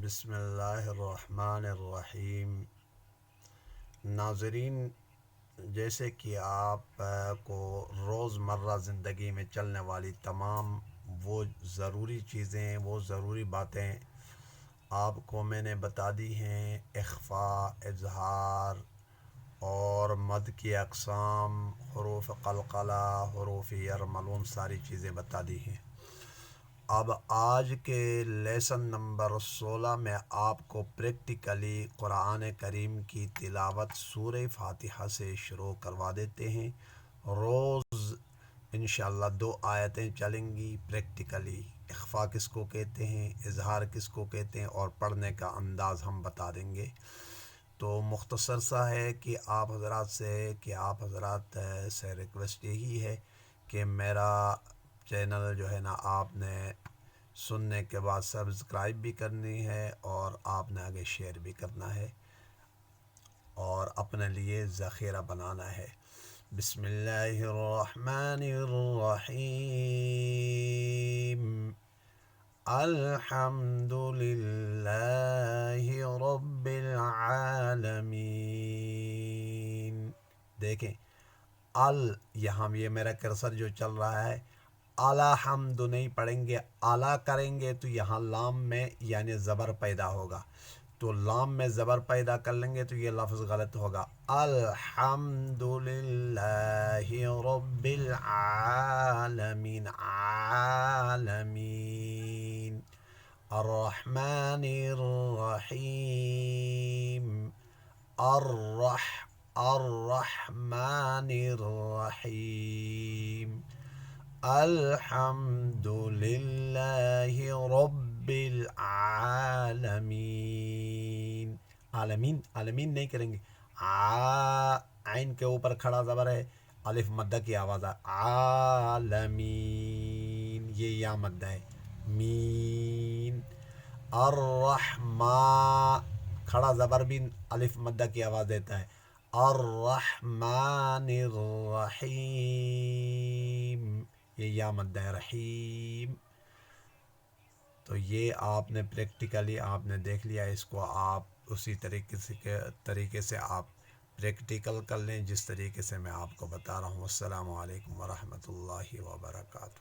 بسم اللہ الرحمن الرحیم۔ ناظرین، جیسے کہ آپ کو روزمرہ زندگی میں چلنے والی تمام وہ ضروری چیزیں، وہ ضروری باتیں آپ کو میں نے بتا دی ہیں، اخفاء، اظہار اور مد کی اقسام، حروف قلقلہ، حروف یرملون، ساری چیزیں بتا دی ہیں۔ اب آج کے لیسن نمبر 16 میں آپ کو پریکٹیکلی قرآن کریم کی تلاوت سورہ فاتحہ سے شروع کروا دیتے ہیں۔ روز انشاءاللہ 2 آیتیں چلیں گی پریکٹیکلی۔ اخفاء کس کو کہتے ہیں، اظہار کس کو کہتے ہیں، اور پڑھنے کا انداز ہم بتا دیں گے۔ تو مختصر سا ہے کہ آپ حضرات سے ریکویسٹ یہی ہے کہ میرا چینل جو ہے نا آپ نے سننے کے بعد سبسکرائب بھی کرنی ہے، اور آپ نے آگے شیئر بھی کرنا ہے اور اپنے لیے ذخیرہ بنانا ہے۔ بسم اللہ الرحمن الرحیم۔ الحمد للہ رب العالمین۔ دیکھیں یہاں یہ میرا کرسر جو چل رہا ہے، الحمد نہیں پڑھیں گے، اعلیٰ کریں گے تو یہاں لام میں یعنی زبر پیدا ہوگا، تو لام میں زبر پیدا کر لیں گے تو یہ لفظ غلط ہوگا۔ الحمد للہ رب العالمین، عالمین، الرحمن الرحیم، الرحمن الرحیم، الحمد للہ رب العالمین۔ عالمین نہیں کریں گے، عین کے اوپر کھڑا زبر ہے، الف مدہ کی آواز ہے، عالمین، یہ یا مدہ ہے، مین۔ کھڑا زبر بھی الف مدہ کی آواز دیتا ہے، الرحمن الرحیم، یہ یا مدہ ہے، رحیم۔ تو یہ آپ نے پریکٹیکلی آپ نے دیکھ لیا، اس کو آپ اسی طریقے سے آپ پریکٹیکل کر لیں جس طریقے سے میں آپ کو بتا رہا ہوں۔ السلام علیکم ورحمۃ اللہ وبرکاتہ۔